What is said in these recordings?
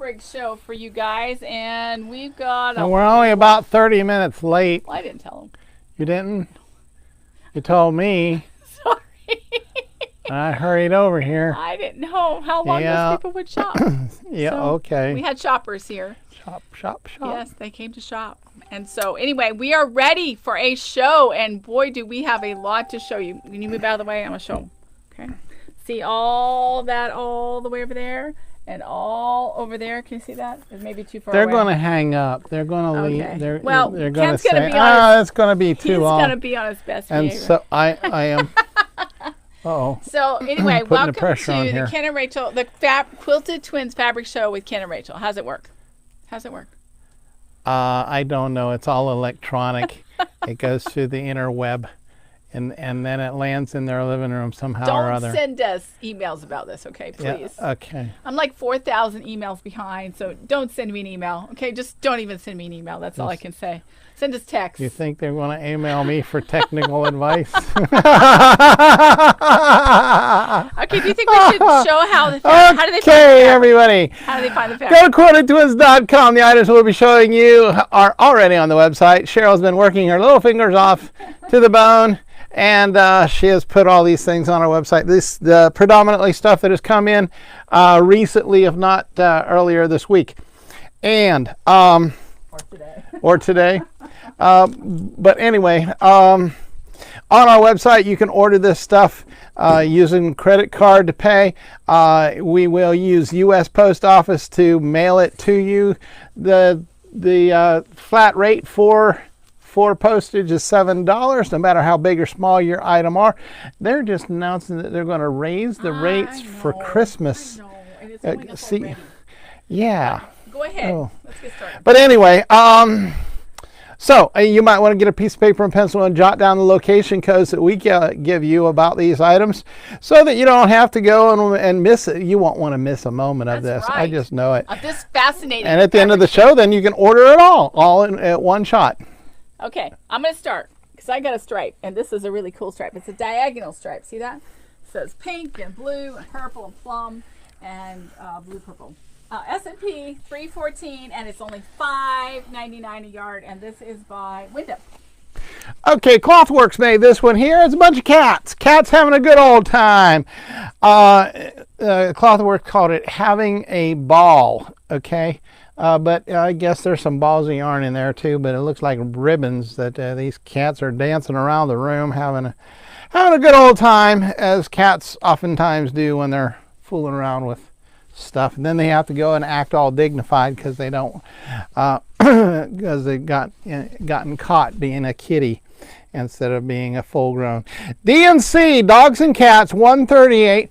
fabric show for you guys, and we've got. And we're only about 30 minutes late. Well, I didn't tell them. You didn't? You told me. Sorry. I hurried over here. I didn't know how long those people would shop. Yeah, so okay. We had shoppers here. Shop. Yes, they came to shop. And so anyway, we are ready for a show, and boy, do we have a lot to show you. Can you move out of the way? I'm going to show them. Okay. See all that all the way over there and all over there. Can you see that? It's maybe too far away. They're going to hang up. They're going to leave. Okay. They're Well, going to Ken's say, gonna be on it's going to be too long. He's going to be on his best And behavior. so I am. Uh-oh. So anyway, Putting the welcome pressure on to here. the Ken and Rachel, the Quilted Twins Fabric Show with Ken and Rachel. How's it work? I don't know. It's all electronic. It goes through the interweb, and then it lands in their living room somehow or other. Don't send us emails about this, okay? Please. Yeah, okay. I'm like 4,000 emails behind, so don't send me an email, okay? Just don't even send me an email. That's all I can say. Send us text. You think they're going to email me for technical advice? Okay, do you think we should show how do they find the fabric? Okay, everybody. How do they find the fabric? Go to quiltedtwins.com. The items we'll be showing you are already on the website. Cheryl's been working her little fingers off to the bone, and she has put all these things on our website. This predominantly stuff that has come in recently, if not earlier this week, and or today. But anyway, on our website, you can order this stuff using credit card to pay. We will use U.S. Post Office to mail it to you. The flat rate for postage is $7, no matter how big or small your item are. They're just announcing that they're going to raise the rates for Christmas. I know. And it's going up already. Yeah. Go ahead. Oh. Let's get started. But anyway, so you might want to get a piece of paper and pencil and jot down the location codes that we give you about these items so that you don't have to go and miss it. You won't want to miss a moment of this. Right. I just know it. This fascinating. And at the end of the show, then you can order it all at one shot. Okay, I'm going to start because I got a stripe, and this is a really cool stripe. It's a diagonal stripe. See that? It says pink and blue and purple and plum and blue purple. S&P 314, and it's only $5.99 a yard, and this is by Wyndham. Okay, Clothworks made this one here. It's a bunch of cats. Cats having a good old time. Clothworks called it having a ball. Okay, but I guess there's some balls of yarn in there too. But it looks like ribbons that these cats are dancing around the room, having a good old time, as cats oftentimes do when they're fooling around with stuff. And then they have to go and act all dignified because they don't because they gotten caught being a kitty instead of being a full-grown. DNC Dogs and Cats 138.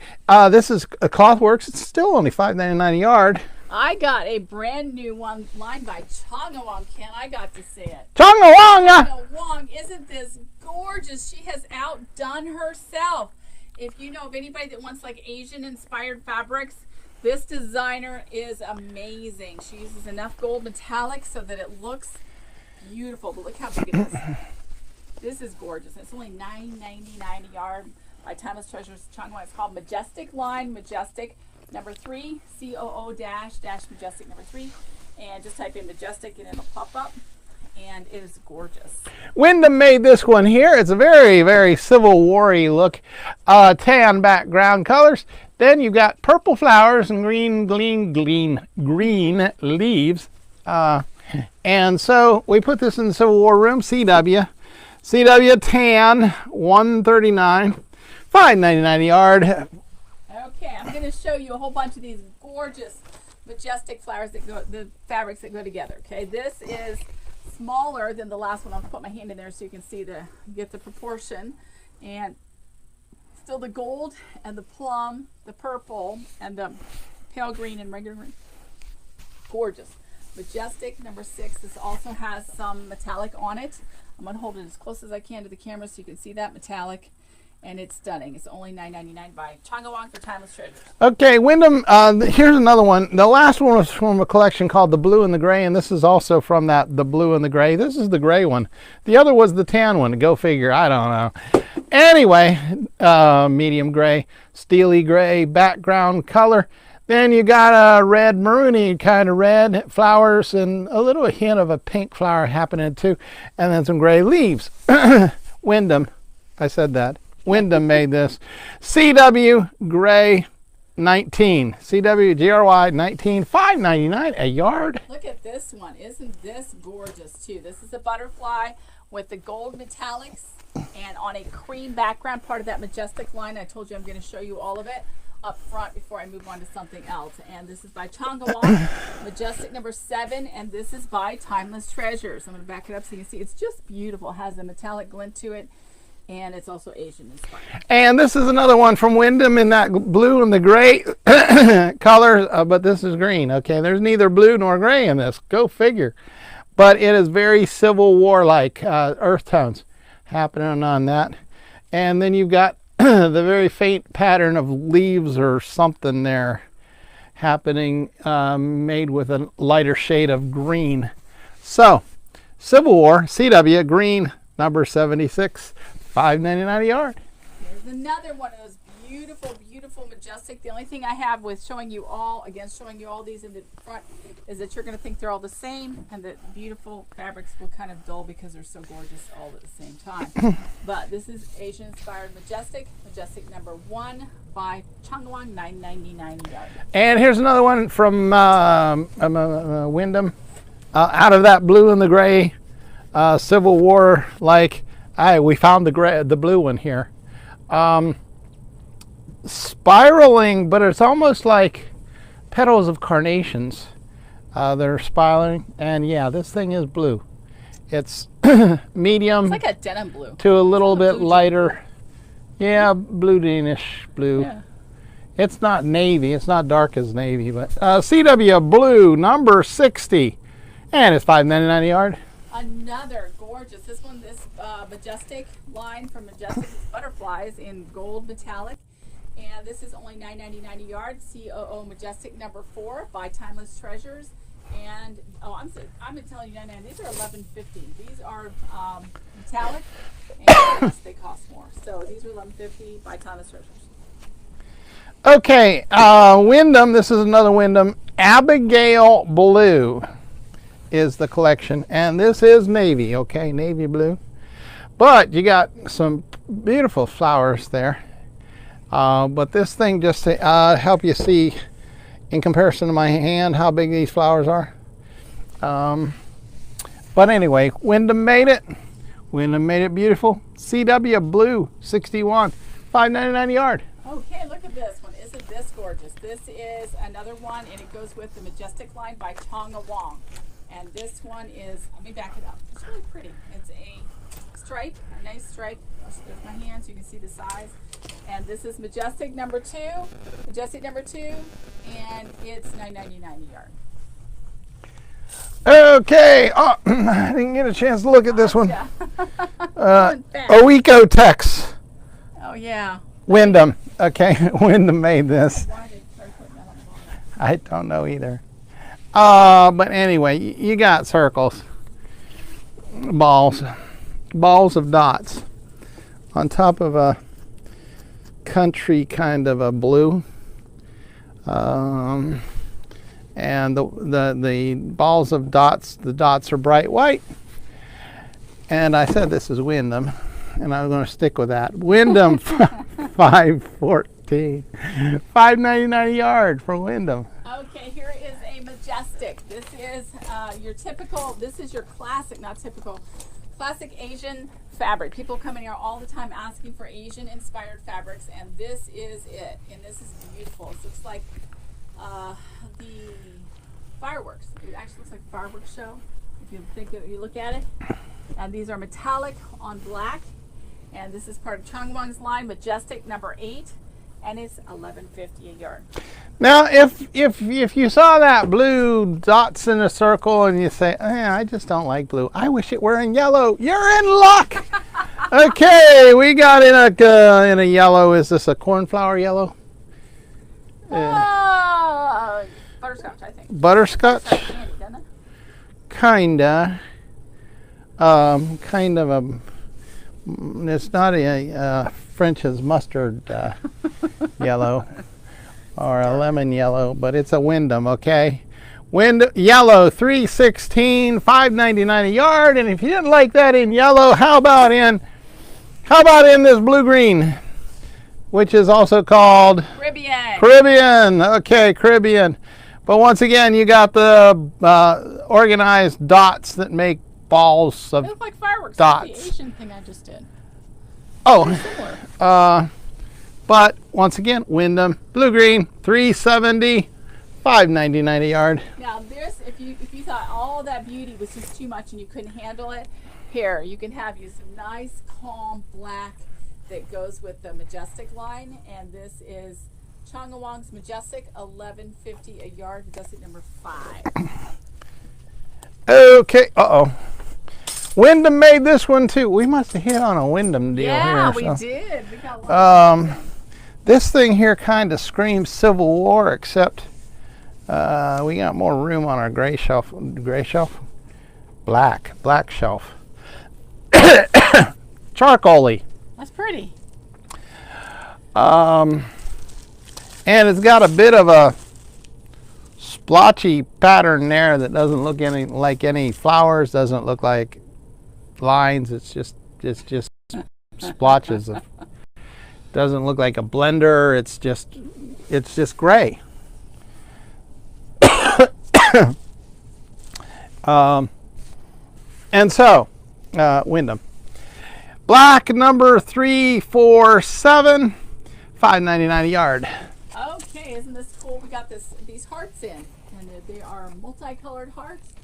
This is a Clothworks. It's still only $5.99 a yard. I got a brand new one lined by Chongawong, Ken. I got to see it. Chongawong! Wong, isn't this gorgeous? She has outdone herself. If you know of anybody that wants like Asian-inspired fabrics, this designer is amazing. She uses enough gold metallic so that it looks beautiful. But look how big it is. This is gorgeous. It's only $9.99 a yard by Timeless Treasures Chongwon. It's called Majestic Line, Majestic number 3, COO-Majestic number 3. And just type in Majestic and it'll pop up. And it is gorgeous. Wyndham made this one here. It's a very, very Civil War-y look. Tan background colors. Then you've got purple flowers and green leaves. And so we put this in the Civil War room, CW tan, $139, $5.99 a yard. Okay, I'm going to show you a whole bunch of these gorgeous majestic flowers the fabrics that go together. Okay, this is smaller than the last one. I'll put my hand in there so you can see get the proportion. And still the gold and the plum, the purple, and the pale green and regular green. Gorgeous. Majestic number 6. This also has some metallic on it. I'm going to hold it as close as I can to the camera so you can see that metallic. And it's stunning. It's only $9.99 by Chongawong for Timeless Treasures. Okay, Wyndham, here's another one. The last one was from a collection called The Blue and the Gray, and this is also from the Blue and the Gray. This is the gray one. The other was the tan one. Go figure. I don't know. Anyway, medium gray, steely gray background color. Then you got a red maroony kind of red flowers and a little hint of a pink flower happening too. And then some gray leaves. Wyndham, I said that. Wyndham made this. CW Gray 19. CW GRY 19, $5.99 a yard. Look at this one. Isn't this gorgeous too? This is a butterfly with the gold metallics and on a cream background, part of that majestic line. I told you I'm going to show you all of it up front before I move on to something else. And this is by Changawon, majestic number 7, and this is by Timeless Treasures. I'm going to back it up so you can see it's just beautiful. It has a metallic glint to it. And it's also Asian inspired. And this is another one from Wyndham in that blue and the gray color, but this is green. Okay, there's neither blue nor gray in this. Go figure. But it is very Civil War-like earth tones happening on that. And then you've got the very faint pattern of leaves or something there happening, made with a lighter shade of green. So, Civil War, CW, green, number 76. $5.99 a yard. There's another one of those beautiful, beautiful majestic. The only thing I have with showing you all these in the front is that you're going to think they're all the same, and that beautiful fabrics will kind of dull because they're so gorgeous all at the same time. But this is Asian inspired majestic number 1 by Changwon, $9.99 a yard. And here's another one from Wyndham, out of that blue and the gray, Civil War like. We found the blue one here. Spiraling, but it's almost like petals of carnations. They're spiraling, and yeah, this thing is blue. It's medium. It's like a denim blue. To a little bit lighter. Yeah, blue Danish blue. Yeah. It's not navy. It's not dark as navy, but CW blue number 60, and it's $5.99 a yard. Another gorgeous. This majestic line from Majestic Butterflies in gold metallic, and this is only $9.99 a yard. COO majestic number 4 by Timeless Treasures, and I'm telling you $9.99. These are $11.50. These are metallic, and they cost more. So these are $11.50 by Timeless Treasures. Okay, Wyndham. This is another Wyndham. Abigail Blue is the collection, and this is navy. Okay, navy blue. But you got some beautiful flowers there. But this thing, just to help you see in comparison to my hand how big these flowers are. But anyway, Wyndham made it. Wyndham made it beautiful. CW Blue 61, $5.99 a yard. Okay, look at this one. Isn't this gorgeous? This is another one, and it goes with the majestic line by Tonga Wong. And this one is, let me back it up. It's really pretty. It's a stripe, a nice stripe. There's my hand so you can see the size. And this is majestic number 2, and it's $9.99 a yard. Okay, I didn't get a chance to look at this one. Oeco Tex. Oh yeah. Wyndham. Okay, Wyndham made this. I don't know either. But anyway, you got circles, balls of dots on top of a country kind of a blue, and the balls of dots, the dots are bright white. And I said this is Wyndham, and I'm going to stick with that. Wyndham 514, $5.99 a yard for Wyndham. Okay, here is a majestic. This is your typical, this is your classic, not typical, classic Asian fabric. People come in here all the time asking for Asian inspired fabrics, and this is it. And this is beautiful. It looks like the fireworks. It actually looks like a fireworks show if you think that you look at it. And these are metallic on black, and this is part of Changwon's line, majestic number 8, and it's $11.50 a yard. Now, if you saw that blue dots in a circle and you say, I just don't like blue, I wish it were in yellow, you're in luck. Okay, we got in a yellow. Is this a cornflower yellow? Butterscotch, I think. Butterscotch? Candy, doesn't it? Kinda. Kind of a. It's not a French's mustard yellow. or a lemon yellow, but it's a Wyndham, okay? Yellow, 316, $5.99 a yard. And if you didn't like that in yellow, how about in this blue green, which is also called Caribbean. Caribbean. Okay, Caribbean. But once again, you got the organized dots that make balls of They look like fireworks. dots. Like the Asian thing I just did. Oh, Similar. but once again, Wyndham, blue green, 370, $5.99 a yard. Now this, if you thought all that beauty was just too much and you couldn't handle it, here you can have you some nice calm black that goes with the Majestic line, and this is Chongawang's Majestic, $11.50 a yard. Majestic number 5. Okay. Wyndham made this one too. We must have hit on a Wyndham deal Yeah, here. we did. We got one. This thing here kind of screams Civil War, except we got more room on our gray shelf. Black shelf. Charcoaly. That's pretty. And it's got a bit of a splotchy pattern there that doesn't look like any flowers, doesn't look like lines. It's just splotches. Doesn't look like a blender. It's just gray. And so, Wyndham. Black number 347, $5.99 a yard. Okay, isn't this cool? We got these hearts in, and they are multicolored hearts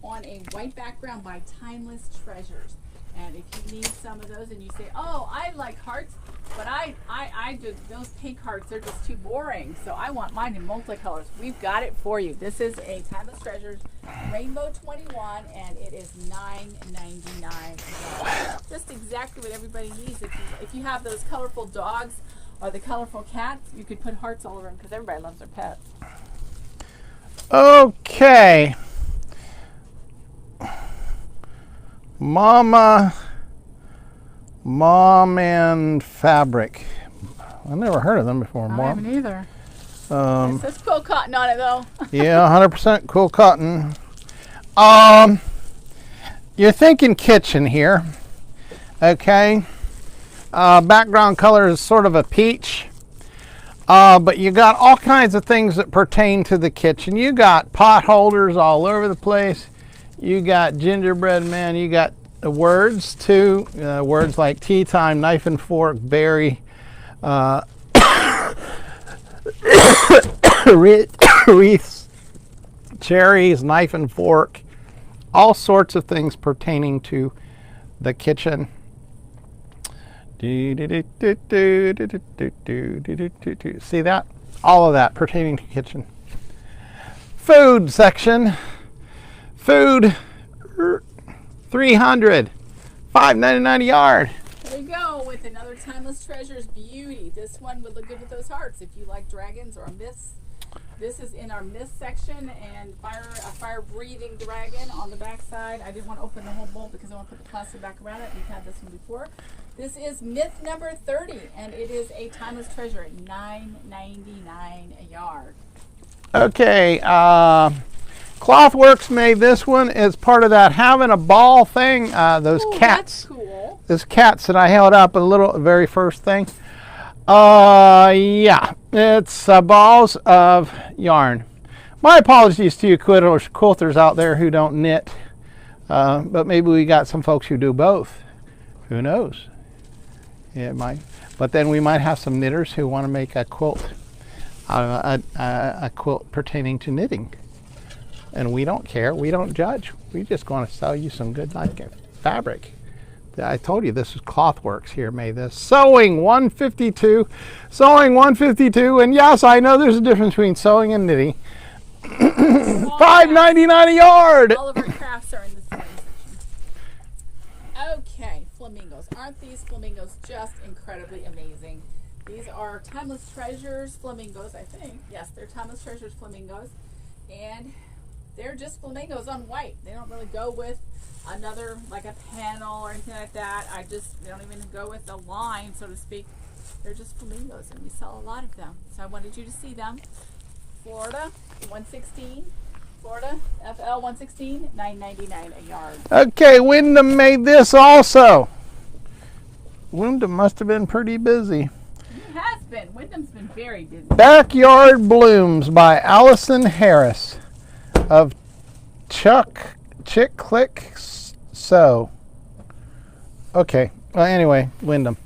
on a white background by Timeless Treasures. And if you need some of those and you say, oh, I like hearts, but I do those pink hearts, they're just too boring, so I want mine in multicolors. We've got it for you. This is a Timeless Treasures Rainbow 21, and it is $9.99. Just exactly what everybody needs. If you have those colorful dogs or the colorful cats, you could put hearts all over them because everybody loves their pets. Okay. Mom and Fabric. I never heard of them before. I haven't either. It says quill cotton on it though. Yeah, 100% cool cotton. You're thinking kitchen here, okay? Background color is sort of a peach, but you got all kinds of things that pertain to the kitchen. You got pot holders all over the place. You got gingerbread man. You got words too. Words like tea time, knife and fork, berry, wreaths, cherries, knife and fork, all sorts of things pertaining to the kitchen. See that? All of that pertaining to kitchen. Food section. Food, 300, $5.99 a yard. There you go, with another Timeless Treasures beauty. This one would look good with those hearts if you like dragons or myths. This is in our myth section, and a fire-breathing dragon on the back side. I didn't want to open the whole bowl because I want to put the plastic back around it. We've had this one before. This is myth number 30, and it is a Timeless Treasure at $9.99 a yard. Okay, Clothworks made this one as part of that having a ball thing. Those cats. That's cool. Those cats that I held up a very first thing. Yeah, it's balls of yarn. My apologies to you quilters out there who don't knit, but maybe we got some folks who do both. Who knows? Yeah, it might. But then we might have some knitters who want to make a quilt, a quilt pertaining to knitting. And we don't care. We don't judge. We just want to sell you some good fabric. I told you this is Clothworks here made this. Sewing 152. Sewing 152. And yes, I know there's a difference between sewing and knitting. $5.99 a yard. All of our crafts are in the sewing section. Okay, flamingos. Aren't these flamingos just incredibly amazing? These are Timeless Treasures flamingos, I think. Yes, they're Timeless Treasures flamingos. And they're just flamingos on white. They don't really go with another, like a panel or anything like that. They don't even go with a line, so to speak. They're just flamingos, and we sell a lot of them. So I wanted you to see them. Florida, 116. Florida, FL 116, $9.99 a yard. Okay, Wyndham made this also. Wyndham must have been pretty busy. It has been. Wyndham's been very busy. Backyard Blooms by Allison Harris of Chick Click So. Okay, well, anyway, Wyndham.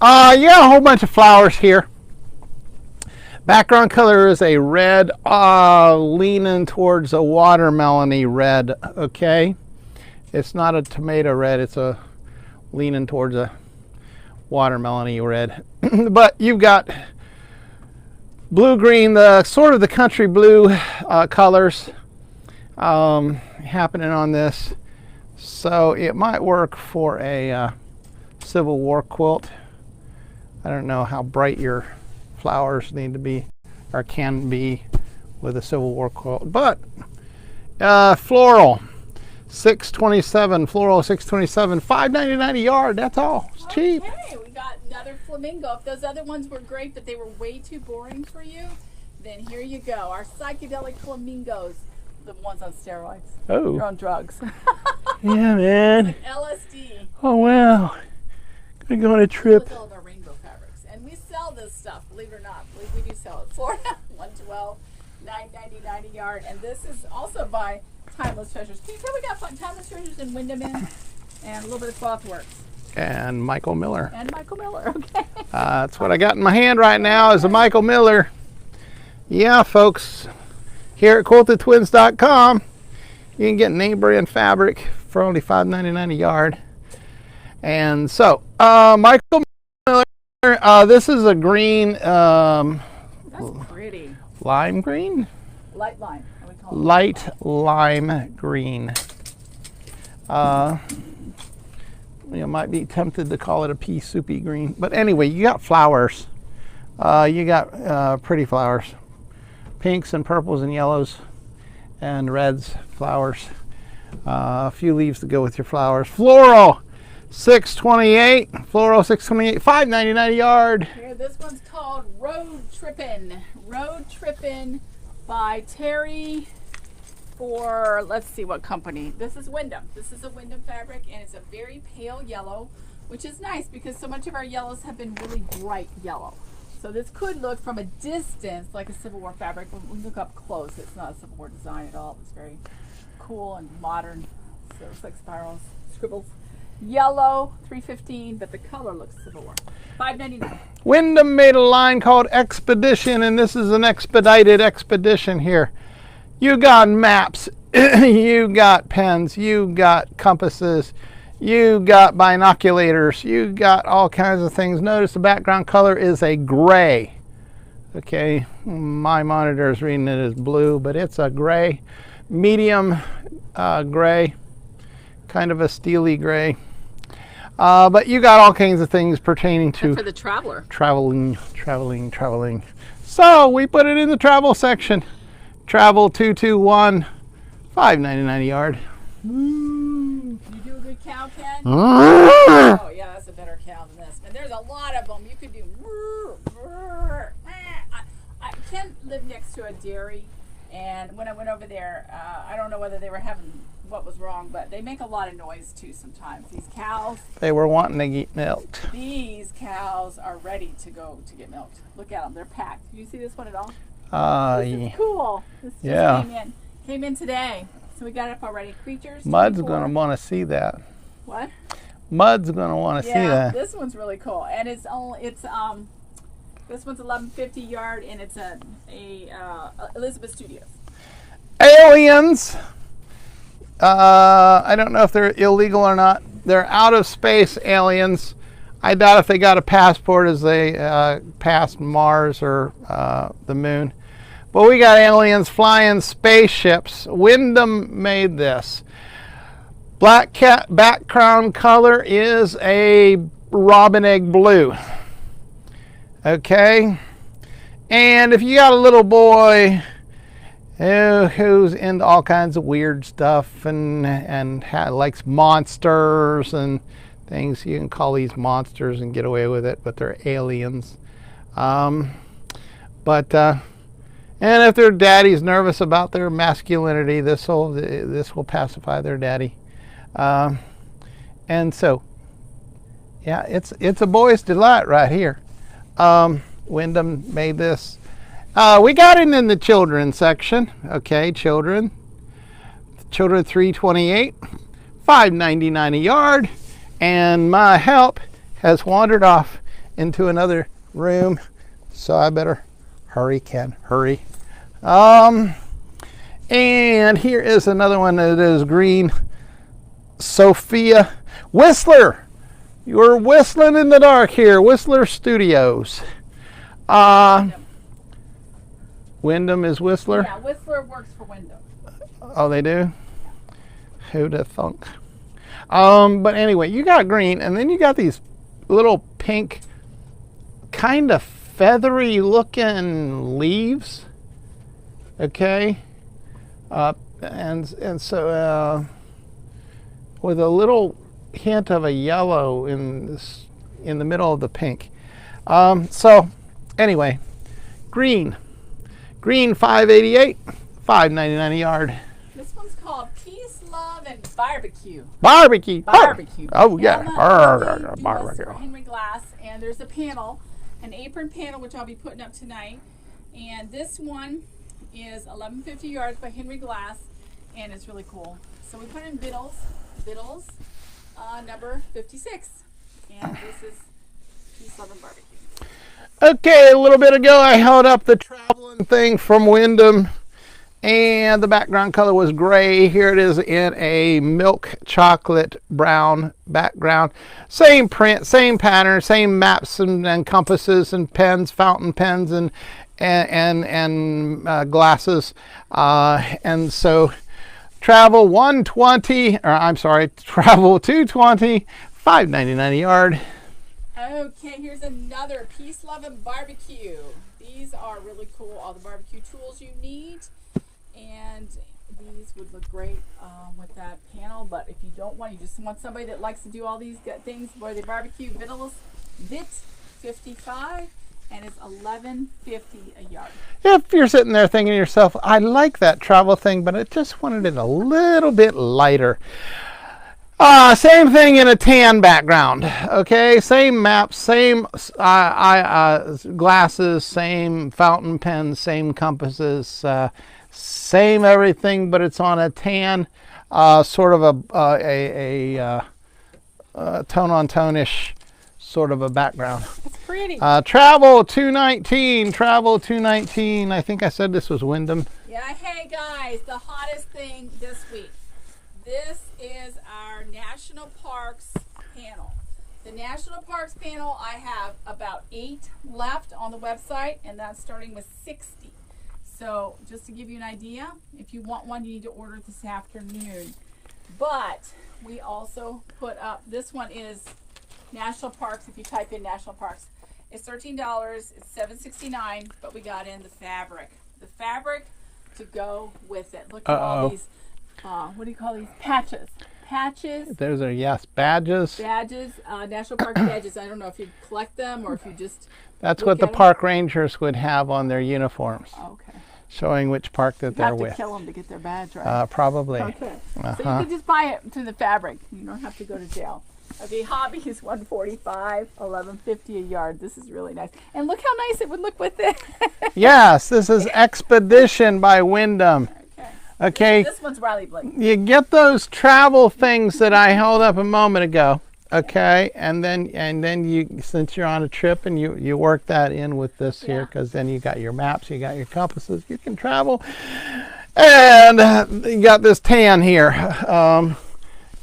You got a whole bunch of flowers here. Background color is a red, leaning towards a watermelony red, okay? It's not a tomato red, it's a leaning towards a watermelony red. But you've got blue-green, the sort of the country blue colors happening on this. So it might work for a Civil War quilt. I don't know how bright your flowers need to be or can be with a Civil War quilt, but floral 627, floral 627, $5.99 a yard. That's all. It's cheap. Okay, we got another flamingo. If those other ones were great but they were way too boring for you, then here you go, our psychedelic flamingos, the ones on steroids. Oh, they're on drugs. yeah, man. Like LSD. Oh wow, gonna go on a trip. With all of our rainbow fabrics, and we sell this stuff. Believe it or not, we do sell it. Florida, 112, $9.99 a yard, and this is also by Timeless Treasures. Can you tell we got Timeless Treasures in Wyndham and a little bit of Clothworks. And Michael Miller. And Michael Miller, okay. That's what I got in my hand right now is a Michael Miller. Yeah, folks, here at quiltedtwins.com, you can get name brand fabric for only $5.99 a yard. And so, Michael Miller, this is a green, That's pretty. Lime green? Light lime. We call it Light lime green. You might be tempted to call it a pea soupy green. But anyway, you got flowers. You got pretty flowers. Pinks and purples and yellows and reds flowers. A few leaves to go with your flowers. Floral 628. Floral 628. $5.99 a yard. Here, this one's called Road Trippin'. Road Trippin' by Terry for, let's see what company. This is Wyndham. This is a Wyndham fabric, and it's a very pale yellow, which is nice because so much of our yellows have been really bright yellow. So this could look from a distance like a Civil War fabric. When we look up close, it's not a Civil War design at all. It's very cool and modern. So it's like spirals, scribbles. Yellow, $3.15, but the color looks Civil War. $5.99. Wyndham made a line called Expedition, and this is an expedited expedition here. You got maps, you got pens, you got compasses, you got binoculars, you got all kinds of things. Notice the background color is a gray. Okay, my monitor is reading it as blue, but it's a gray, medium gray, kind of a steely gray. But you got all kinds of things pertaining to for the traveler. Traveling. So we put it in the travel section. Travel 221, $5.99 a yard. You do a good cow, Ken? Oh, yeah, that's a better cow than this. And there's a lot of them. You could do. Ken lived next to a dairy, and when I went over there, I don't know whether they were having what was wrong, but they make a lot of noise too sometimes. These cows. They were wanting to get milked. These cows are ready to go to get milked. Look at them. They're packed. Do you see this one at all? This is cool. This just came in today. So we got it up already. Creatures. Mud's 24. going to want to see that. What? Mud's going to want to see that. This one's really cool. And it's this one's $11.50 a yard, and it's a Elizabeth Studios. Aliens. I don't know if they're illegal or not. They're out of space aliens. I doubt if they got a passport as they passed Mars or the moon. But we got aliens flying spaceships. Wyndham made this. Black cat background color is a robin egg blue. Okay. And if you got a little boy who's into all kinds of weird stuff and likes monsters and things. You can call these monsters and get away with it, but they're aliens. And if their daddy's nervous about their masculinity, this will pacify their daddy. And so, yeah, it's a boy's delight right here. Wyndham made this. We got it in the children's section. Okay, children 328, $5.99 a yard, and my help has wandered off into another room, so I better hurry, Ken, hurry. And here is another one that is green. Sophia Whistler. You're whistling in the dark here. Whistler Studios. Wyndham is Whistler? Yeah, Whistler works for Wyndham. Oh, they do? Who'd have thunk? But anyway, you got green, and then you got these little pink, kind of feathery looking leaves. Okay? And so with a little hint of a yellow in the middle of the pink. So anyway, green $5.88, $5.99 a yard. This one's called Peace, Love, and Barbecue. Barbecue. Barbecue. Oh yeah. Barbecue. Henry Glass, and there's a panel, an apron panel, which I'll be putting up tonight. And this one is 1150 yards by Henry Glass, and it's really cool. So we put in Biddles, number 56, and this is Peace, Love, and Barbecue. Okay, a little bit ago I held up the traveling thing from Wyndham, and the background color was gray. Here it is in a milk chocolate brown background. Same print, same pattern, same maps and compasses and pens, fountain pens and glasses. And so travel 220, $5.99 a yard. Okay, here's another Peace, Love, and Barbecue. These are really cool, all the barbecue tools you need, and these would look great with that panel. But if you don't want, you just want somebody that likes to do all these good things where they barbecue. Vit 55, and it's $11.50 a yard. If you're sitting there thinking to yourself, I like that travel thing, but I just wanted it a little bit lighter. Same thing in a tan background. Okay, same maps, same glasses, same fountain pens, same compasses, same everything, but it's on a tan, sort of a tone-on-tone-ish sort of a background. It's pretty. Travel 219. I think I said this was Wyndham. Yeah, hey guys, the hottest thing this week. This is our National Parks panel. The National Parks panel, I have about 8 left on the website, and that's starting with 60. So just to give you an idea, if you want one, you need to order it this afternoon. But we also put up, this one is National Parks. If you type in National Parks, it's $13, it's $7.69, but we got in the fabric to go with it. Look at all these, what do you call these? Patches. Those are, yes, badges. National Park badges. I don't know if you collect them or if you just... That's what the park rangers would have on their uniforms. Okay. Showing which park that they're with. You have to kill them to get their badge, right? Probably. Okay. So you can just buy it through the fabric. You don't have to go to jail. Okay, hobby is $145, $11.50 a yard. This is really nice. And look how nice it would look with it. Yes, this is Expedition by Wyndham. Okay. This one's Riley Blake. You get those travel things that I held up a moment ago. Okay, and then you, since you're on a trip, and you work that in with this here, because then you got your maps, you got your compasses, you can travel, and you got this tan here.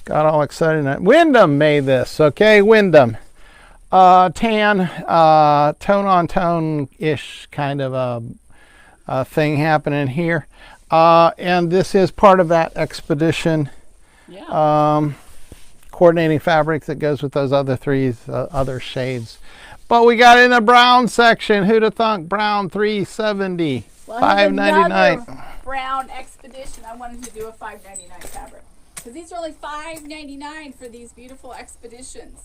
Got all excited. Wyndham made this. Okay, Wyndham, tan, tone on tone ish kind of a thing happening here, and this is part of that Expedition. Yeah. Coordinating fabric that goes with those other other shades. But we got in the brown section. Who'd have thunk? Brown 370, well, $5.99. Brown Expedition. I wanted to do a $5.99 fabric. because these are only $5.99 for these beautiful expeditions.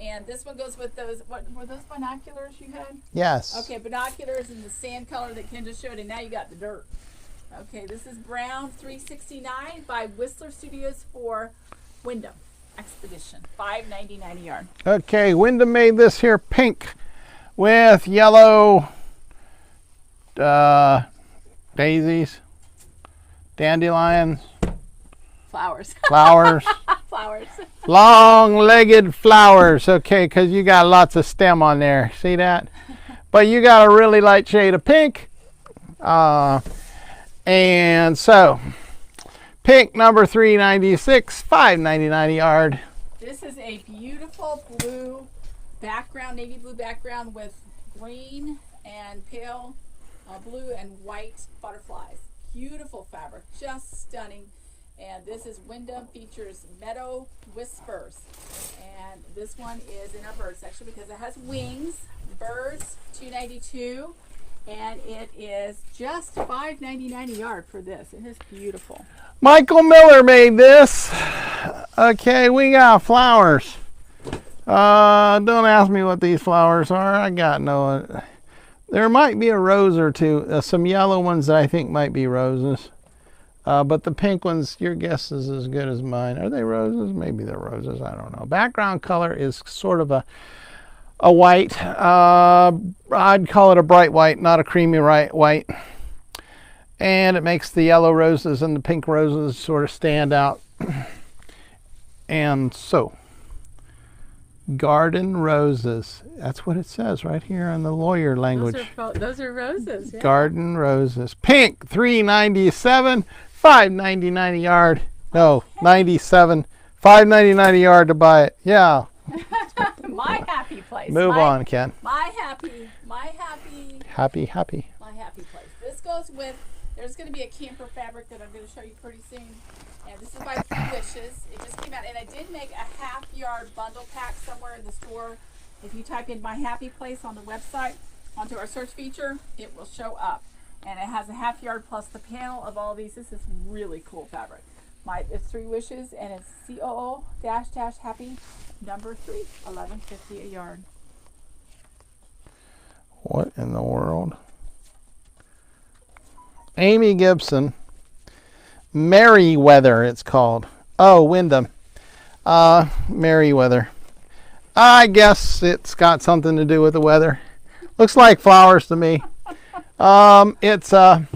And this one goes with those, what were those binoculars you had? Yes. Okay, binoculars in the sand color that Ken just showed, and now you got the dirt. Okay, this is Brown 369 by Whistler Studios for Wyndham Expedition. $5.99 a yard. Okay, Wyndham made this here pink with yellow daisies, dandelions, Flowers. flowers, Flowers. long-legged flowers. Okay, because you got lots of stem on there. See that? But you got a really light shade of pink. And so, pink number 396, $5.99 a yard. This is a beautiful blue background, navy blue background with green and pale blue and white butterflies. Beautiful fabric, just stunning. And this is Wyndham, features Meadow Whispers. And this one is in our bird section because it has wings. Birds, $2.92. And it is just $5.99 a yard for this. It is beautiful. Michael Miller made this. Okay, we got flowers. Don't ask me what these flowers are. I got no. There might be a rose or two. Some yellow ones that I think might be roses. But the pink ones, your guess is as good as mine. Are they roses? Maybe they're roses. I don't know. Background color is sort of a white. I'd call it a bright white, not a creamy white. And it makes the yellow roses and the pink roses sort of stand out. And so, garden roses. That's what it says right here in the lawyer language. Those are roses. Yeah. Garden roses. Pink, $3.97, $5.99 a yard. No, 97, $5.99 a yard to buy it. Yeah. My happy place. Move on, Ken. My happy place. This goes with, there's going to be a camper fabric that I'm going to show you pretty soon. And this is by 3 Wishes. It just came out, and I did make a half-yard bundle pack somewhere in the store. If you type in My Happy Place on the website, onto our search feature, it will show up. And it has a half-yard plus the panel of all these. This is really cool fabric. It's 3 Wishes, and it's COO-happy number 3, $11.50 a yard. What in the world? Amy Gibson. Merryweather, it's called. Oh, Wyndham. Merryweather. I guess it's got something to do with the weather. Looks like flowers to me. It's a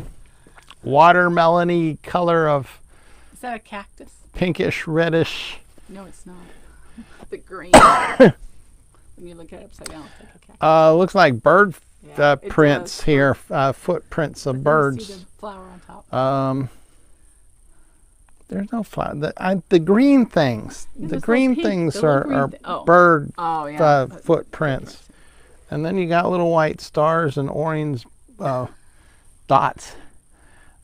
watermelon-y color of... Is that a cactus? Pinkish, reddish. No, it's not. The green. When you look at it upside down, it's like a cactus. Looks like bird prints does. here. Footprints of birds. See the flower on top. There's no flower. The green things. Yeah, the green things are bird footprints. And then you got little white stars and orange dots.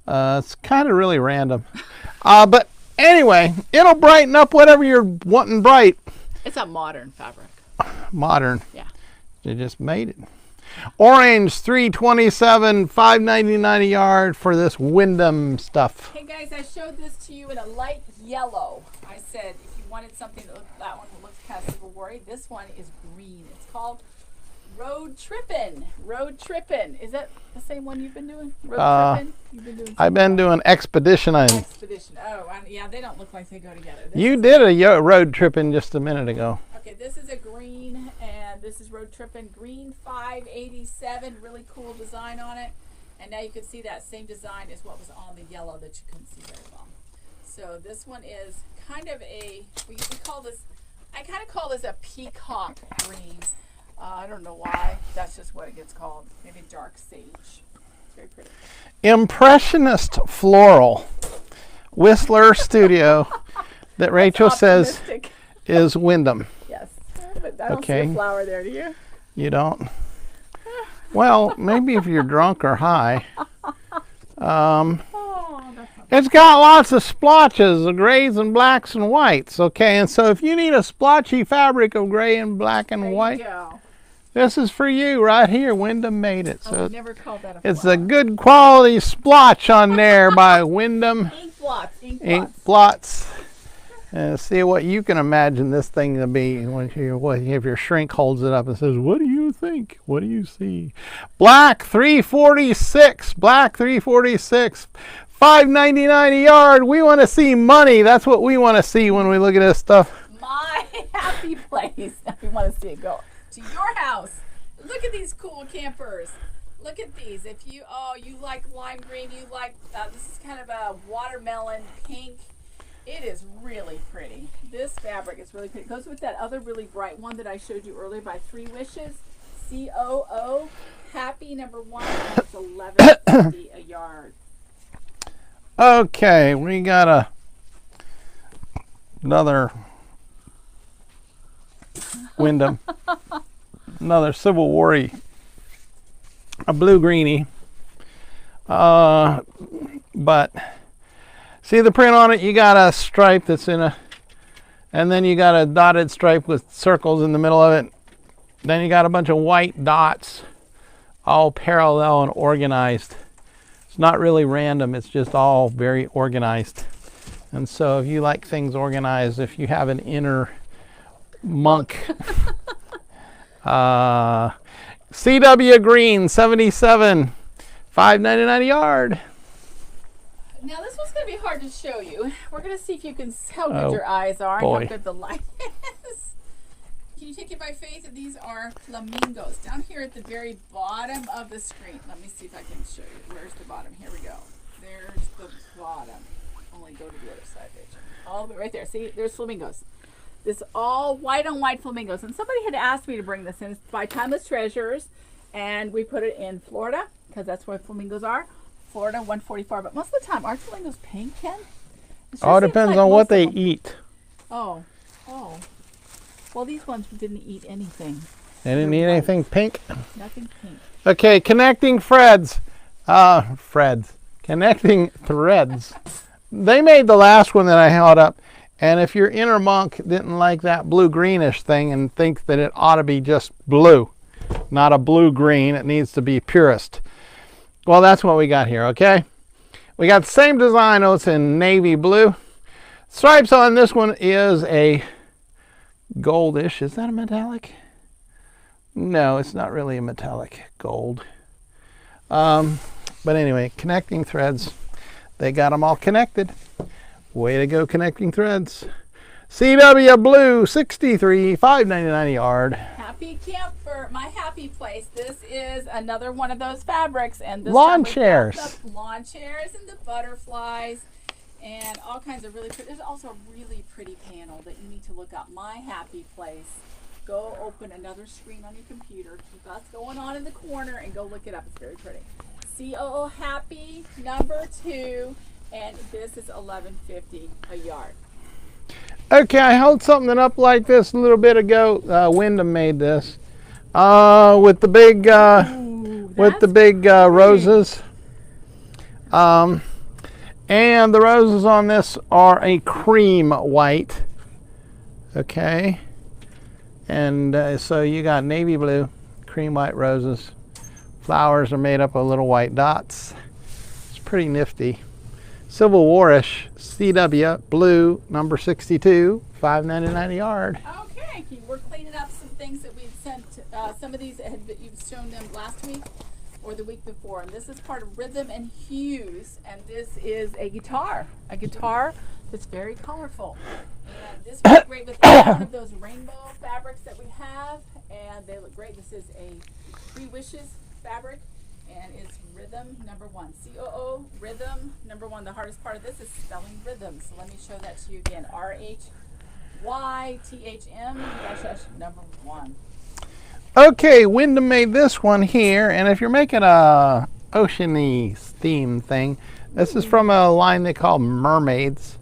It's kind of really random. But anyway, it'll brighten up whatever you're wanting bright. It's a modern fabric. Modern. Yeah. You just made it. Orange, $3.27, $5.99 a yard for this Wyndham stuff. Hey guys, I showed this to you in a light yellow. I said if you wanted something that one looks kind of Civil War. This one is green. It's called Road Trippin'. Road Trippin'. Is that the same one you've been doing? Road Trippin'? You've been doing I've been doing Expedition. Expedition. Oh, yeah, they don't look like they go together. You did a road tripping just a minute ago. Okay, this is a green, and this is Road Trippin' Green 587. Really cool design on it. And now you can see that same design is what was on the yellow that you couldn't see very well. So this one is kind of we call this, I kind of call this a peacock green. I don't know why. That's just what it gets called. Maybe dark sage. It's very pretty. Impressionist floral. Whistler Studio that Rachel says is Wyndham. Yes. But I don't see a flower there, do you? You don't? Well, maybe if you're drunk or high. It's got lots of splotches of grays and blacks and whites. Okay, and so if you need a splotchy fabric of gray and black and white, this is for you right here. Wyndham made it. So never called that a it's a good quality splotch on there by Wyndham. Ink blots. Ink blots. and see what you can imagine this thing to be if your shrink holds it up and says, "What do you think? What do you see?" Black 346. Black 346. $5.99 a yard. We want to see money. That's what we want to see when we look at this stuff. My happy place. Now we want to see it go to your house. Look at these cool campers. Look at these. If you like lime green, you like this is kind of a watermelon pink. It is really pretty. This fabric is really pretty. It goes with that other really bright one that I showed you earlier by 3 Wishes. COO Happy #1. And it's $11.50 a yard. Okay, we got another Wyndham, another Civil War-y, a blue greenie. But see the print on it? You got a stripe that's and then you got a dotted stripe with circles in the middle of it. Then you got a bunch of white dots, all parallel and organized. It's not really random, it's just all very organized. And so if you like things organized, if you have an inner monk, CW Green 77, $5.99 a yard. Now this one's going to be hard to show you. We're going to see if you can how good your eyes are and how good the light is. Can you take it by faith that these are flamingos? Down here at the very bottom of the screen. Let me see if I can show you. Where's the bottom? Here we go. There's the bottom. Only go to the other side, Rachel. All the way right there. See, there's flamingos. This all white on white flamingos. And somebody had asked me to bring this in. It's by Timeless Treasures. And we put it in Florida because that's where flamingos are. Florida 144. But most of the time, aren't flamingos pink, Ken? All depends on what they eat. Oh. Well, these ones didn't eat anything. They didn't eat anything pink? Nothing pink. Okay, connecting threads. Connecting threads. They made the last one that I held up. And if your inner monk didn't like that blue-greenish thing and thinks that it ought to be just blue, not a blue-green, it needs to be purest. Well, that's what we got here, okay? We got the same design, though it's in navy blue. Stripes on this one is a goldish. Is that a metallic? No, it's not really a metallic gold. But anyway, connecting threads. They got them all connected. Way to go, connecting threads. CW Blue 63, $5.99 a yard. Happy camper, my happy place. This is another one of those fabrics, and this lawn chairs. The lawn chairs and the butterflies. And all kinds of really pretty, there's also a really pretty panel that you need to look up. My happy place. Go open another screen on your computer. Keep us going on in the corner and go look it up. It's very pretty. COO Happy #2, and this is $11.50 a yard. Okay, I held something up like this a little bit ago. Wyndham made this with the big roses. And the roses on this are a cream white. Okay. And so you got navy blue, cream white roses. Flowers are made up of little white dots. It's pretty nifty. Civil War-ish, CW Blue #62, $5.99 a yard. Okay, we're cleaning up some things that we've sent. Some of these that you've shown them last week or the week before. And this is part of Rhythm and Hues, and this is a guitar that's very colorful. And this would be great with one of those rainbow fabrics that we have, and they look great. This is a 3 Wishes fabric, and it's Rhythm #1. COO Rhythm #1. The hardest part of this is spelling rhythm. So let me show that to you again. RHYTHM-1. Okay, Wyndham made this one here, and if you're making a oceany theme thing, this is from a line they call Mermaids.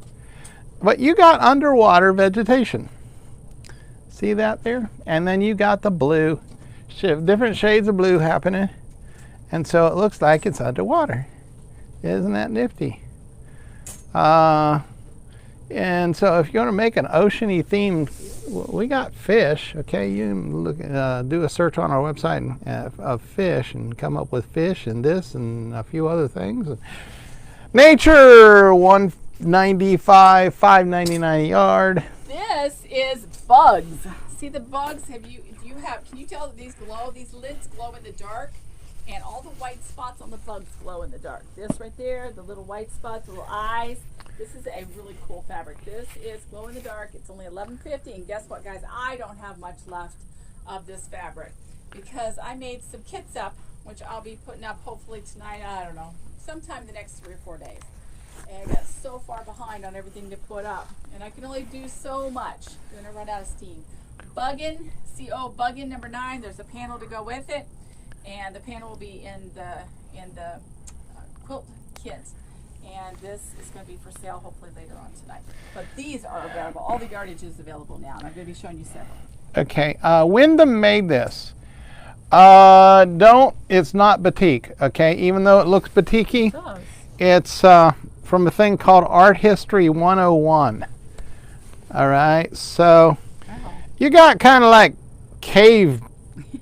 But you got underwater vegetation. See that there? And then you got the blue, different shades of blue happening. And so it looks like it's underwater. Isn't that nifty? And so if you're going to make an oceany theme, we got fish. Okay, you can look, do a search on our website of fish and come up with fish and this and a few other things. Nature $8.95, $5.99 a yard. This is bugs. See the bugs? Can you tell that these glow? These lids glow in the dark, and all the white spots on the bugs glow in the dark. This right there, the little white spots, the little eyes. This is a really cool fabric. This is glow in the dark. It's only $11.50, and guess what, guys? I don't have much left of this fabric because I made some kits up, which I'll be putting up hopefully tonight. I don't know, sometime the next 3 or 4 days. And I got so far behind on everything to put up, and I can only do so much. I'm gonna run out of steam. Buggin, CO Buggin number 9. There's a panel to go with it, and the panel will be in the quilt kit. And this is going to be for sale hopefully later on tonight. But these are available. All the yardage is available now, and I'm going to be showing you several. Okay, Wyndham made this. It's not batik, okay? Even though it looks batik-y, it's from a thing called Art History 101. All right, so you got kind of like cave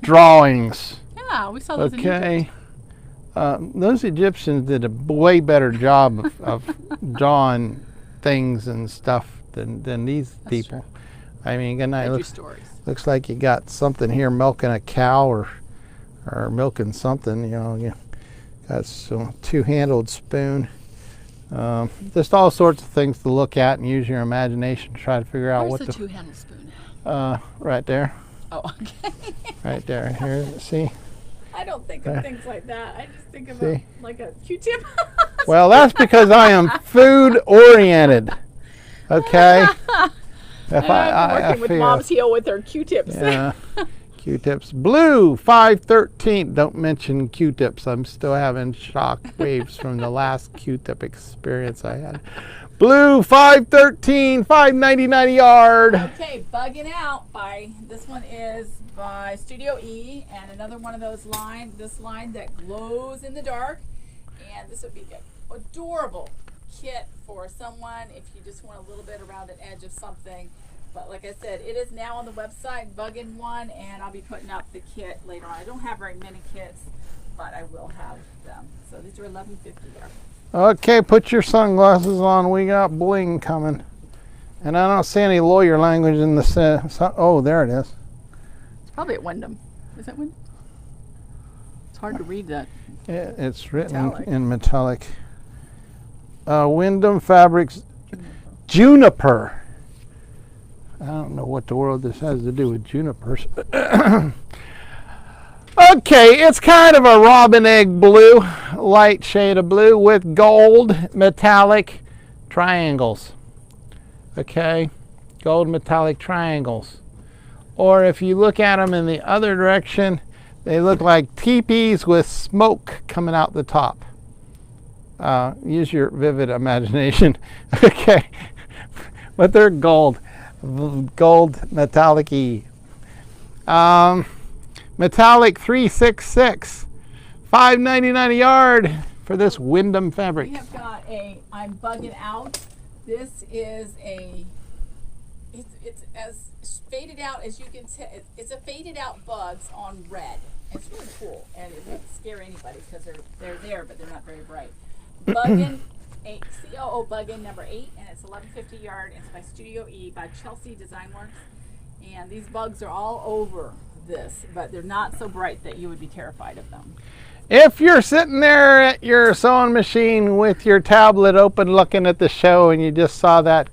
drawings. Yeah, we saw those in Egypt. Those Egyptians did a way better job of drawing things and stuff than these people. True. I mean, good night. Looks like you got something here milking a cow or milking something. You know, you got some two-handled spoon. Just all sorts of things to look at and use your imagination to try to figure out Where's the two-handled spoon? Right there. Oh, okay. Right there. Here, see. I don't think of things like that. I just think of it like a Q-tip. Well, that's because I am food oriented. Okay. I'm working with Mom's heel with her Q-tips. Yeah. Q-tips. Blue 513. Don't mention Q-tips. I'm still having shock waves from the last Q-tip experience I had. Blue 513, $5.99 a yard. Okay, Bugging Out this one is by Studio E, and another one of those this line that glows in the dark. And this would be an adorable kit for someone if you just want a little bit around an edge of something. But like I said, it is now on the website, Buggin' One, and I'll be putting up the kit later on. I don't have very many kits, but I will have them. So these are $11.50 there. Okay, put your sunglasses on. We got bling coming. And I don't see any lawyer language in the oh, there it is. It's probably at Wyndham. Is that Wyndham? It's hard to read that. It's written in metallic. Wyndham Fabrics Juniper. I don't know what the world this has to do with junipers. Okay, it's kind of a robin egg blue, light shade of blue with gold metallic triangles. Okay, gold metallic triangles. Or if you look at them in the other direction, they look like teepees with smoke coming out the top. Use your vivid imagination. Okay, but they're gold metallic-y. Metallic 366, $5.99 a yard for this Wyndham fabric. We have got I'm Bugging Out. This is it's as faded out as you can tell. It's a faded out bugs on red. It's really cool, and it won't scare anybody because they're there, but they're not very bright. Buggin' COO Buggin' number 8, and it's $11.50 a yard. It's by Studio E by Chelsea Design Works, and these bugs are all over this, but they're not so bright that you would be terrified of them. If you're sitting there at your sewing machine with your tablet open looking at the show and you just saw that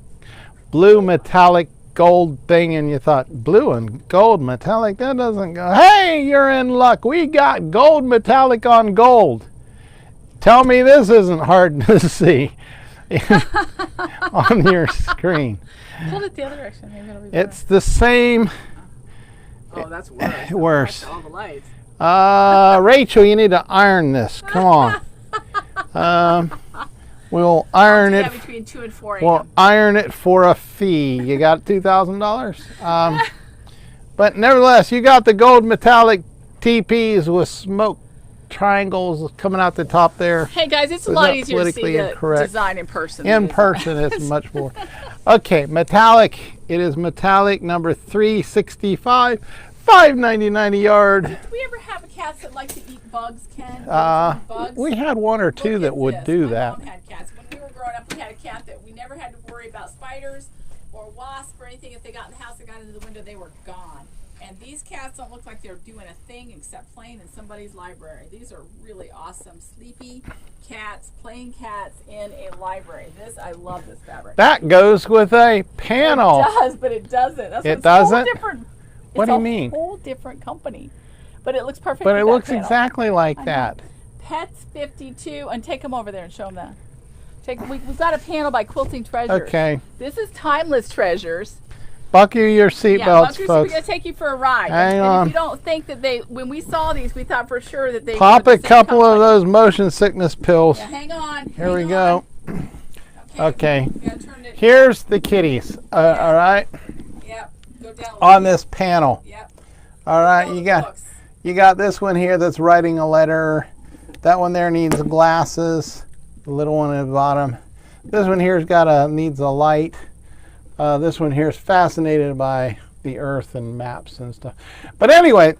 blue metallic gold thing and you thought, blue and gold metallic, that doesn't go. Hey, you're in luck. We got gold metallic on gold. Tell me this isn't hard to see on your screen. Hold it the other direction. Maybe it'll be better. It's the same. Oh, that's worse. Worse. All the lights. Rachel, you need to iron this. Come on. We'll iron it. Between 2 and 4 a.m. We'll iron it for a fee. You got $2,000. But nevertheless, you got the gold metallic TPs with smoke triangles coming out the top there. Hey guys, it's a lot easier to see the design in person. In person, it's much more. Okay, metallic. It is metallic number 365, $5.99 a yard. Do we ever have a cat that likes to eat bugs, Ken? Bugs? We had one or two that would do that. My mom had cats. When we were growing up, we had a cat that we never never had to worry about spiders or wasps or anything. If they got in the house and got into the window, they were gone. And these cats don't look like they're doing a thing except playing in somebody's library. These are really awesome. Sleepy cats, playing cats in a library. I love this fabric. That goes with a panel. It does, but it doesn't. It doesn't? What do you mean? It's a whole different company. But it looks perfect. But it looks panel. exactly like that. Pets 52, and take them over there and show them that. We've got a panel by Quilting Treasures. Okay. This is Timeless Treasures. Buckle your seatbelts, We're folks. going to take you for a ride. Hang and on. if you don't think that when we saw these, we thought for sure that they Pop were a the same couple of company. those motion sickness pills. Yeah, hang on. Here we go. Okay. We gotta turn it. Here's the kitties. All right. Yep. Go down. On this panel. Yep. All right. All You the got books. you got this one here that's writing a letter. That one there needs glasses. The little one at the bottom. This one here's needs a light. This one here is fascinated by the earth and maps and stuff. But anyway,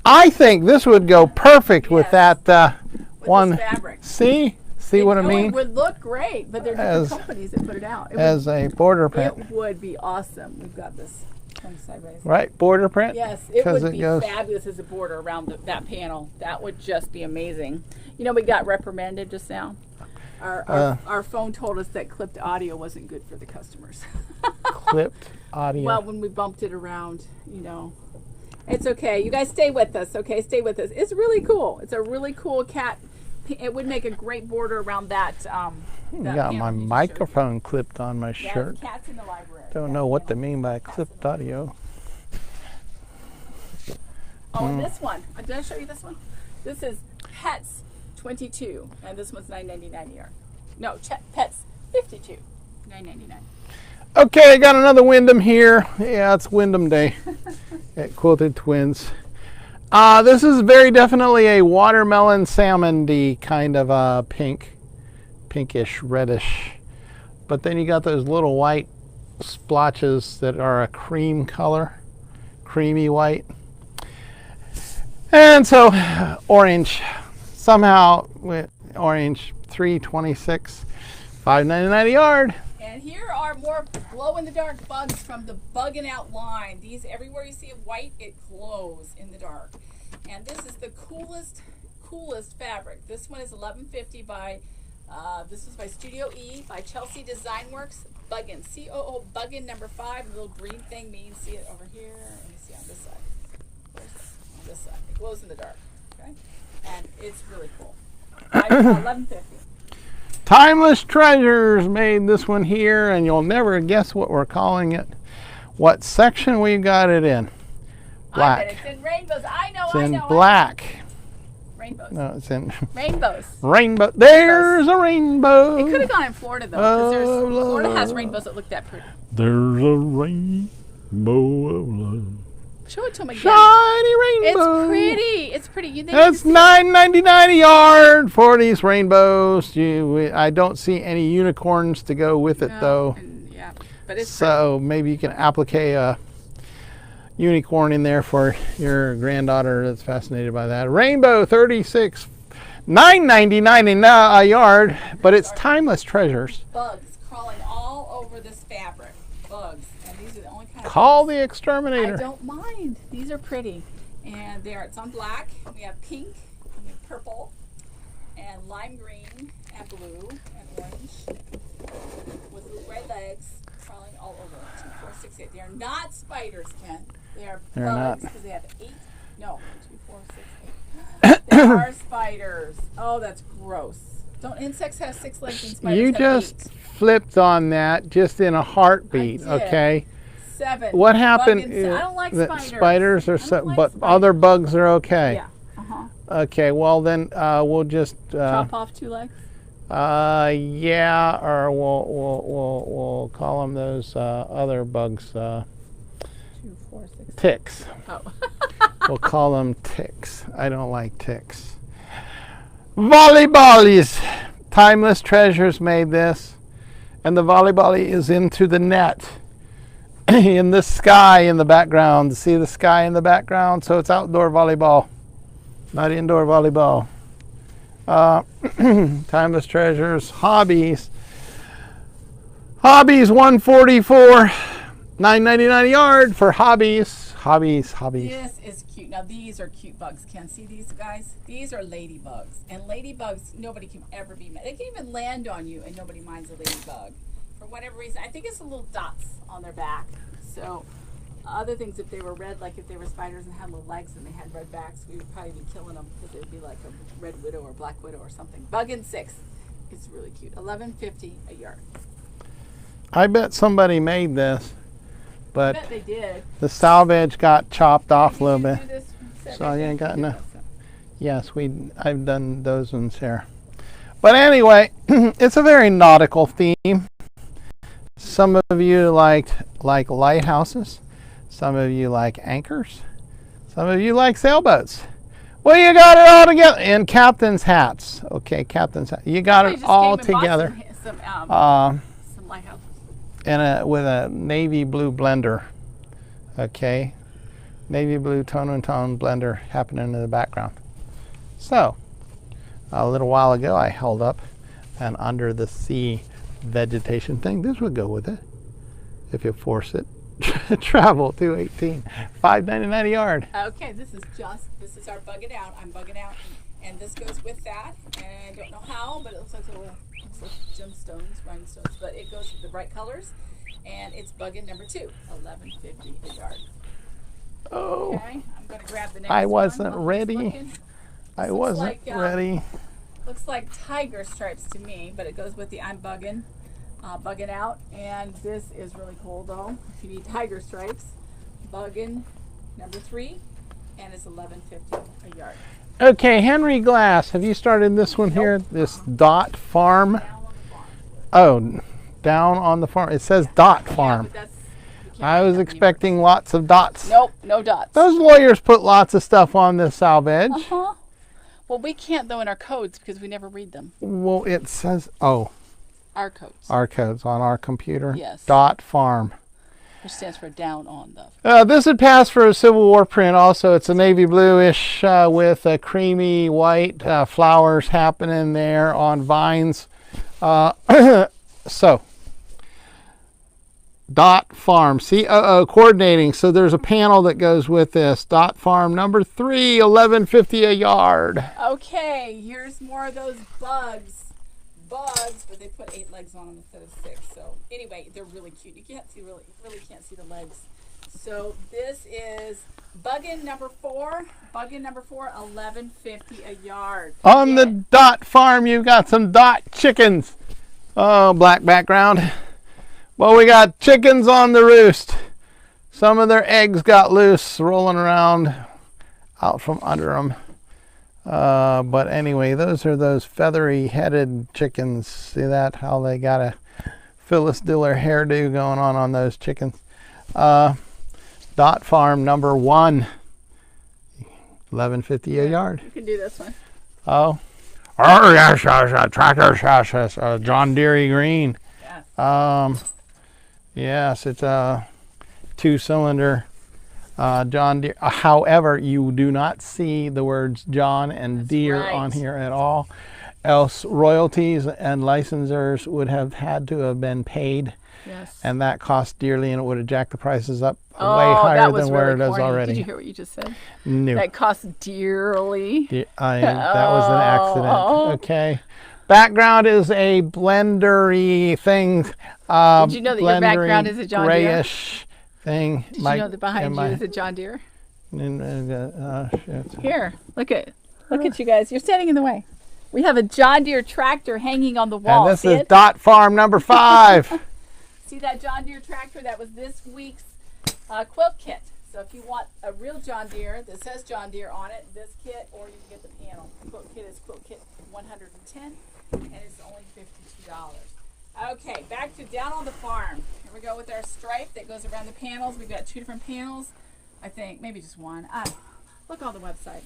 I think this would go perfect with Yes. that With one. this fabric. See what I mean? It would look great, but they're different companies that put it out. As a border print, It would be awesome. We've got this one sideways. right? Border print. Yes, it 'Cause would be goes- fabulous as a border around that panel. That would just be amazing. You know, we got reprimanded just now. Our phone told us that clipped audio wasn't good for the customers. Clipped audio. Well, when we bumped it around, you know. It's okay. You guys stay with us, okay? Stay with us. It's really cool. It's a really cool cat. It would make a great border around that. You got my microphone clipped on my shirt. Yes, cats in the library. Don't know what they mean by clipped audio. Oh, and this one. Did I show you this one? This is Pets 22, and this one's $9.99 a yard. No, Pets 52, $9.99. Okay, I got another Wyndham here. Yeah, it's Wyndham Day at Quilted Twins. This is very definitely a watermelon salmon-y kind of pinkish, reddish. But then you got those little white splotches that are a cream color, creamy white. And so orange, somehow with orange, $3.26, $5.99 a yard. And here are more glow-in-the-dark bugs from the Buggin' Out line. These, everywhere you see a white, it glows in the dark. And this is the coolest fabric. This one is $11.50 by, this is by Studio E, by Chelsea Design Works. Buggin', C-O-O, Buggin' number 5. The little green thing means, see it over here, and you see on this side. Where's it? On this side. It glows in the dark, okay? And it's really cool. $11.50. Timeless Treasures made this one here, and you'll never guess what we're calling it. What section we got it in? Black. I bet it's in rainbows. I know. It's in black. Rainbows. No, it's in Rainbows. rainbow. There's a rainbow. It could have gone in Florida though, because Florida has rainbows that look that pretty. There's a rainbow of love. Show it to them again. Shiny rainbow. It's pretty. It's pretty. You That's $9.99 a yard for these rainbows. I don't see any unicorns to go with it though. Yeah, but it's So maybe you can applique a unicorn in there for your granddaughter that's fascinated by that. Rainbow 36, $9.99 a yard, but it's Timeless Treasures. bugs crawling all over this fabric. Bugs, and these are the only kind of Call bugs the exterminator. I don't mind. These are pretty, and it's on black. We have pink, and we have purple, and lime green, and blue, and orange, with red legs crawling all over. 2, 4, 6, 8. They are not spiders, Ken. They are They're bugs not. because they have 8. No, 2, 4, 6, 8. They are spiders. Oh, that's gross. Don't insects have 6 legs and spiders You have just 8? flipped on that just in a heartbeat, I did. okay? 7. What happened? I don't like that spiders. Spiders are I don't so, like but spiders. other bugs are okay. Yeah. Uh-huh. Okay, well then we'll just Chop off 2 legs? yeah, or we'll call them those other bugs 2, 4, 6. ticks. Oh. We'll call them ticks. I don't like ticks. Volleyballies. Timeless Treasures made this, and the volleyball is into the net. In the sky in the background. See the sky in the background? So it's outdoor volleyball, not indoor volleyball. Timeless Treasures, hobbies. Hobbies 144, $9.99 a yard for hobbies. Hobbies. This is cute. Now these are cute bugs. Can see these guys? These are ladybugs, and ladybugs nobody can ever be mad. They can even land on you, and nobody minds a ladybug for whatever reason. I think it's the little dots on their back. So other things, if they were red, like if they were spiders and had little legs and they had red backs, we would probably be killing them because it would be like a red widow or black widow or something. Bug in 6. It's really cute. $11.50 a yard. I bet somebody made this, but I bet they did. the salvage got chopped off a little bit. Do this? So I ain't got no. Yes, I've done those ones here. But anyway, it's a very nautical theme. Some of you like lighthouses. Some of you like anchors. Some of you like sailboats. Well, you got it all together. And captain's hats. Okay, captain's hat. You got it all together. Some lighthouses. And with a navy blue blender. Okay. Navy blue tone and tone blender happening in the background. So, a little while ago I held up an under the sea vegetation thing. This would go with it if you force it. Travel 218, $5.99 a yard. Okay, this is our bug it out. I'm bugging out, and this goes with that. And I don't know how, but it looks like gemstones, rhinestones, but it goes with the bright colors, and it's bugging number 2, $11.50 a yard. Oh, okay, I'm going to grab the next I wasn't one ready. I wasn't ready. Looks like tiger stripes to me, but it goes with the I'm bugging out. And this is really cool though. If you need tiger stripes, bugging number 3, and it's $11.50 a yard. Okay, Henry Glass, have you started this one here? This Dot Farm? Down on the farm. Oh, down on the farm. It says Dot Farm. Yeah, I was expecting lots of dots. Nope, no dots. Those lawyers put lots of stuff on this salvage. Uh-huh. Well, we can't though in our codes because we never read them. Well, it says, oh. Our codes. Our codes on our computer. Yes. Dot Farm. Which stands for down on the. This would pass for a Civil War print also. It's a navy bluish with a creamy white flowers happening there on vines. So. Dot Farm, COO coordinating. So there's a panel that goes with this. Dot Farm number 3, $11.50 a yard. Okay, here's more of those bugs, but they put 8 legs on them instead of 6. So anyway, they're really cute. You can't see really can't see the legs. So this is buggin number 4. Buggin number 4, $11.50 a yard. On the Dot Farm, you've got some dot chickens. Oh, black background. Well, we got chickens on the roost. Some of their eggs got loose, rolling around out from under them. But anyway, those are those feathery-headed chickens. See that? How they got a Phyllis Diller hairdo going on those chickens. Dot Farm number 1, $11.50 a yard. You can do this one. Oh yes, tractor, John Deere green. Yes. Yes, it's a 2-cylinder John Deere. However, you do not see the words John and Deere on here at all. Else royalties and licensors would have had to have been paid. Yes. And that cost dearly, and it would have jacked the prices up way higher than where it is already. Did you hear what you just said? No. That costs dearly. That was an accident. Okay. Background is a blendery thing. Did you know that your background is a John Deere? Grayish thing. Did you know that behind you is a John Deere? Here, look at you guys. You're standing in the way. We have a John Deere tractor hanging on the wall. And this is Dot Farm number 5. See that John Deere tractor? That was this week's quilt kit. So if you want a real John Deere that says John Deere on it, this kit, or you can get the panel. Quilt kit is quilt kit 110, and it's only $52. Okay, back to down on the farm. Here we go with our stripe that goes around the panels. We've got 2 different panels. I think maybe just one. Look on the website.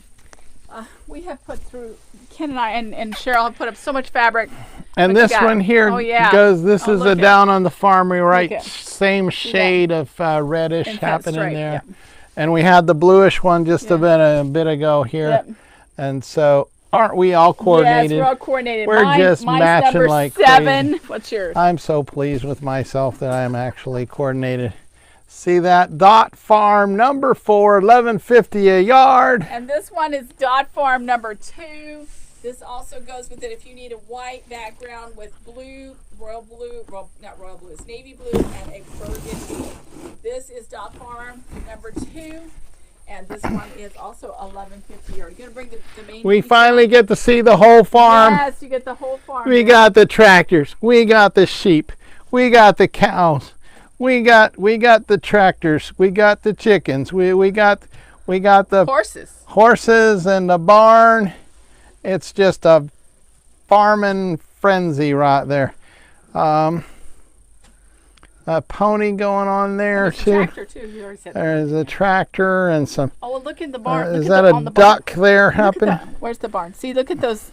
We have put through, Ken and I and Cheryl have put up so much fabric. And this one here goes, this is a down on the farm. We write same shade of reddish happening there. Yep. And we had the bluish one just a bit ago here. Yep. And so Aren't we all coordinated? Yes, we're all coordinated. We're just mine's matching number like 7. crazy. What's yours? I'm so pleased with myself that I am actually coordinated. See that? Dot Farm number 4, $11.50 a yard. And this one is Dot Farm number 2. This also goes with it if you need a white background with blue, royal blue, well, not royal blue, it's navy blue and a burgundy. This is Dot Farm number 2. And this one is also $11.50. Are you going to bring the main? We finally get to see the whole farm. Yes, you get the whole farm. We got the tractors. We got the sheep. We got the cows. We got the tractors. We got the chickens. We got the horses and the barn. It's just a farming frenzy right there. A pony going on there too. Tractor too. You already said There's a tractor and some. Oh, well, look in the barn. Is that a duck there happening? Where's the barn? See, look at those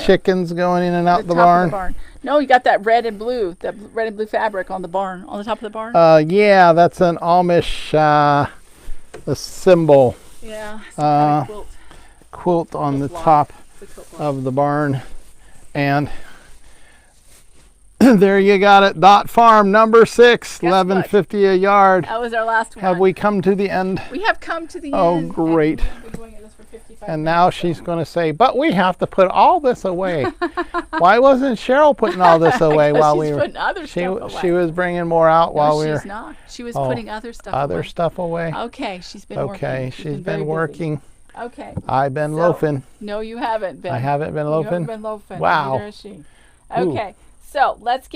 chickens going in and out the top barn. Of the barn. No, you got that red and blue fabric on the barn, on the top of the barn. Yeah, that's an Amish the symbol. Yeah. Some kind of quilt on the top of the barn, and there you got it. Dot Farm number 6, $11.50 a yard. That was our last one. Have we come to the end? We have come to the end. Oh, great. And now she's going to say, but we have to put all this away. Why wasn't Cheryl putting all this away while we were? Putting other stuff away. She was bringing more out while we were. She's not. She was putting other stuff away. Other stuff away. Okay, she's been working. Okay, she's been working. Okay. I've been loafing. No, you haven't been. I haven't been loafing. You haven't been loafing. Wow. Neither has she. Okay. Ooh. So let's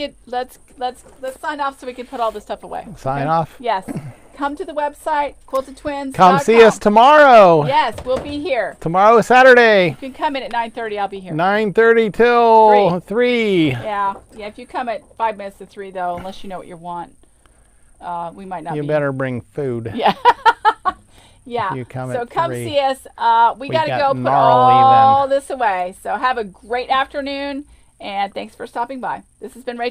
sign off so we can put all this stuff away. Sign off? Yes. Come to the website, quiltedtwins.com. Come see us tomorrow. Yes, we'll be here. Tomorrow is Saturday. You can come in at 9:30. I'll be here. 9:30 till 3. Yeah. If you come at 5 minutes to 3, though, unless you know what you want, we might not. You better bring food. Yeah. Yeah. You come so at come 3. see us. We got to go put all this away. So have a great afternoon, and thanks for stopping by. This has been Rachel.